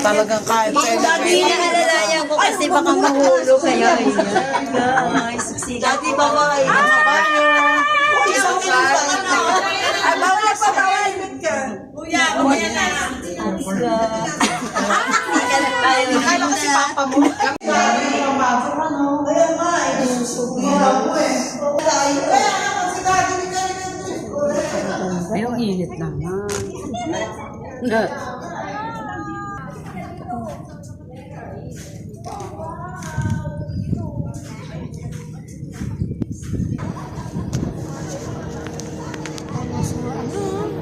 Talagang kahit Hindi nakalalayan ko kasi baka mahulog kaya Dati ba ba kayo? Ay, bawal pa, bawal ka. Kuya, kuya na. Akala ko si Papa mo. Kaya nga, Ayong init naman.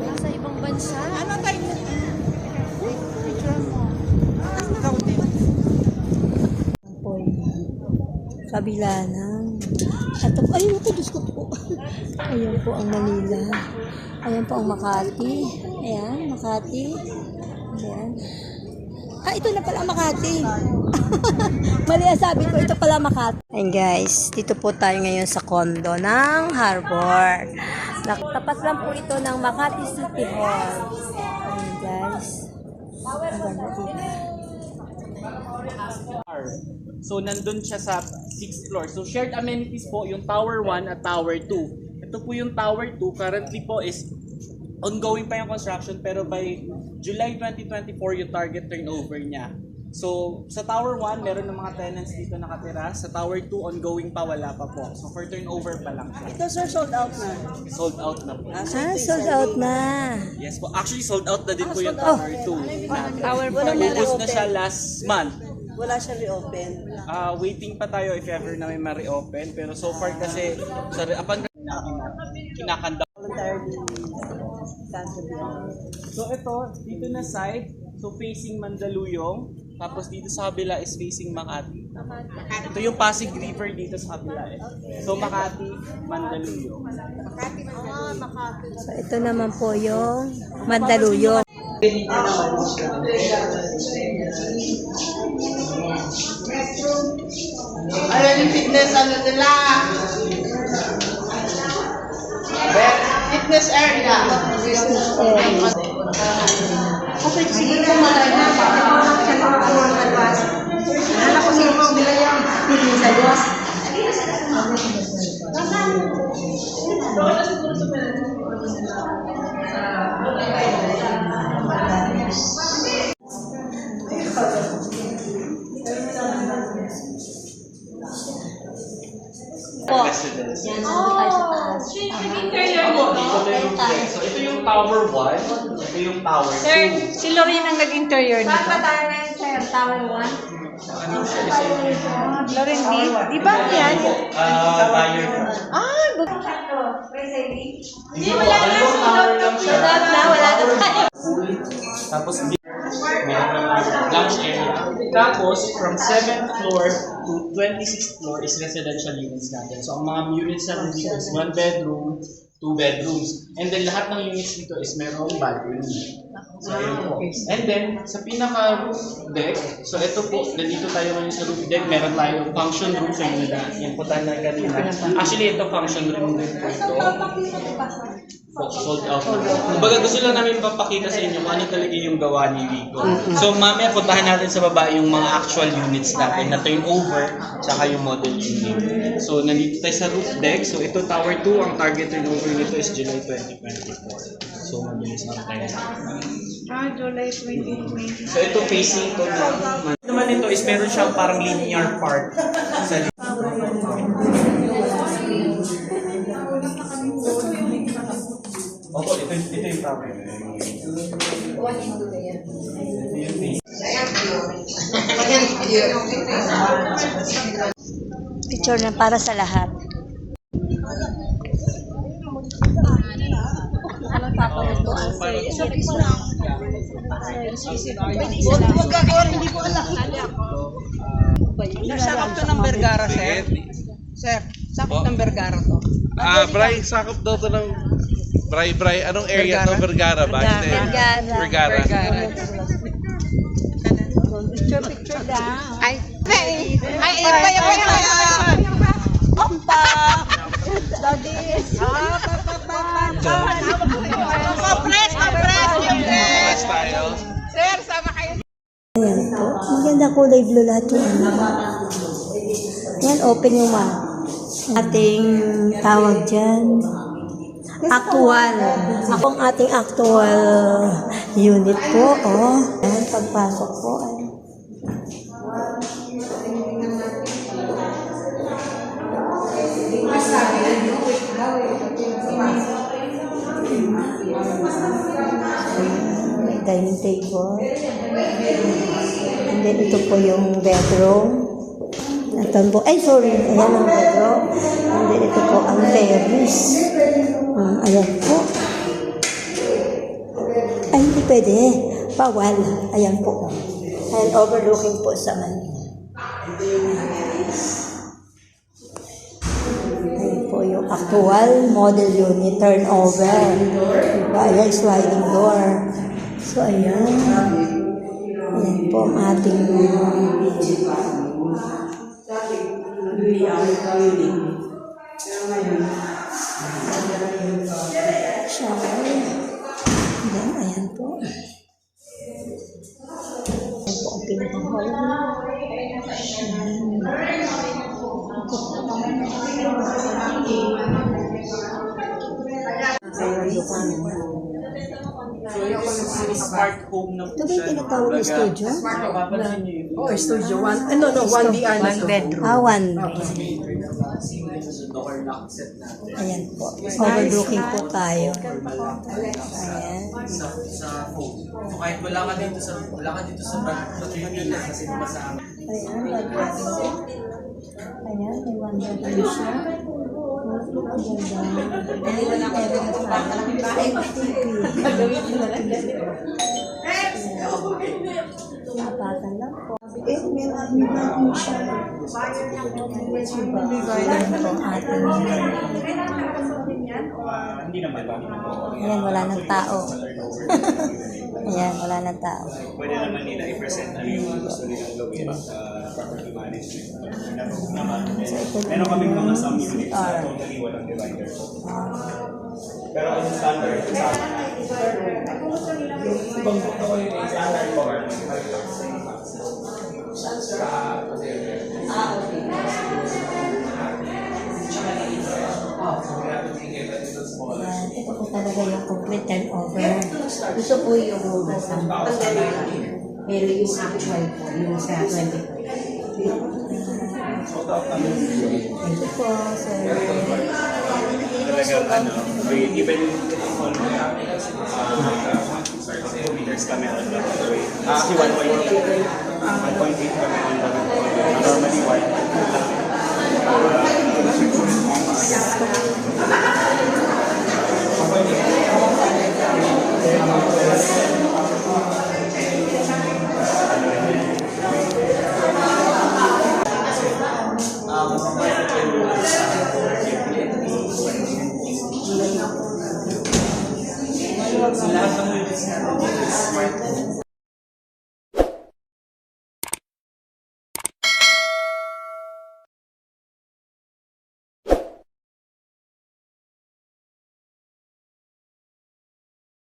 Nasa ibang bansa. ano tayo? Kabila ng... Ito po, ayun po, Diyos ko po. Ayan po ang Manila. Ayan po ang Makati. Ayan, Makati. Ayan. Ito na pala Makati. Mali ang sabi ko, ito pala Makati. Ayan guys, dito po tayo ngayon sa condo ng Harbor. Tapat lang po ito ng Makati City Hall. Ayan guys. Ang ganda dito. So, nandun siya sa 6th floor. So, shared amenities po, yung Tower 1 at Tower 2. Ito po yung Tower 2. Currently po is ongoing pa yung construction, pero by July 2024 yung target turnover niya. So, sa Tower 1, meron ng mga tenants dito nakatira. Sa Tower 2, ongoing pa, wala pa po. So, for turnover pa lang siya. Ito sir, sold out na. Sold out na po. Sold out na. Yes po. Actually, sold out na din po yung Tower 2. Tower Ubus na siya last month. Wala siya reopen. Waiting pa tayo if ever na may ma-reopen. Pero so far kasi, upon kinakanda. So ito, dito na side, so facing Mandaluyong. Tapos dito sa kabila is facing Makati. Ito yung Pasig River dito sa kabila eh. So Makati, Mandaluyong. So, ito naman po yung Mandaluyong. Ayan yung fitness, ano nila? Fitness area. Okay, sige na mga anak ko sino pang bila yung fitness area. Residence. So ito yung Tower 1, ito yung Tower 2. Sir, si Lorraine ang nag-interior nito. tayo na yun, sir? Tower 1? Lorraine, di ba yan? Buyer. Hindi, wala na. Wala na tayo. Tapos meron lounge area. Tapos from 7th floor to 26th floor is residential units natin. So ang mga units natin dito is 1 bedroom, 2 bedrooms. And then lahat ng units dito is merong balcony. So yun po. And then sa pinaka roof deck, so ito po, nandito tayo ngayon sa roof deck, meron tayong function room sa inyo na yung putan na kanina. Actually ito function room din po ito. Sold out. Kumbaga gusto lang namin papakita sa inyo kung ano talaga yung gawa ni Rico. So mamaya puntahan natin sa baba yung mga actual units natin na turnover tsaka yung model unit. So nandito tayo sa roof deck. So ito Tower 2, ang target turnover nito is July 2024. So mabilis na tayo. July 2020. So ito facing to naman ito is meron siyang parang linear park sa Opo, ito yung tower. Picture na para sa lahat. Huwag ka or hindi ko alam. Sakop to ng Vergara, sir. Sir, sakop ng Vergara to. Bray, sakop daw to ng Bray, anong area to? Vergara ba? Vergara. Picture daw. Ay, Opa! Daddy! kulay blue lahat yung ano. Yan, open yung ating tawag dyan. Actual. Ako ang ating actual unit po. Oh. Ayan, pagpasok po. Ayan. May dining table. And then ito po yung bedroom. Ito po, ay sorry, ayan ang bedroom. And then ito po ang terrace. Ayan po. Ay, hindi pwede. Bawal. Ayan po. And overlooking po sa Manila. Ayan po yung actual model unit turnover. Diba? Ayan, sliding door. So, ayan. Ayan po ang ating shower. Then, ayan po. Ayan po ang pinaka-hall. Smart home na po Ito ba yung tinatawag na studio? Papansin niyo yun. Oh, studio 1. No, 1DR na to. One. Door lock set natin. Ayan po. Overlooking po tayo. Ayan. Sa phone. So kahit wala ka dito sa Pilipinas kasi diba sa amin. Ayan, ayan, may one bedroom siya. Napatan lang po. May one siya. Ayan po ating. Hindi naman ba? Ayan, wala ng tao. Ayan, wala ng tao. Pwede naman nila i-present ano yung gusto nilang gawin sa property management. Meron kaming mga some units na totally walang divider. Pero ang standard sa ibang buto ko yung standard ko. Ayan, ito po talaga yung complete turnover. Ito po yung pero yung actual po, yung sa 24. Ito po, sir. Talagang ano, even meters kami on the way. Actually 1.8 kami on the normally 1.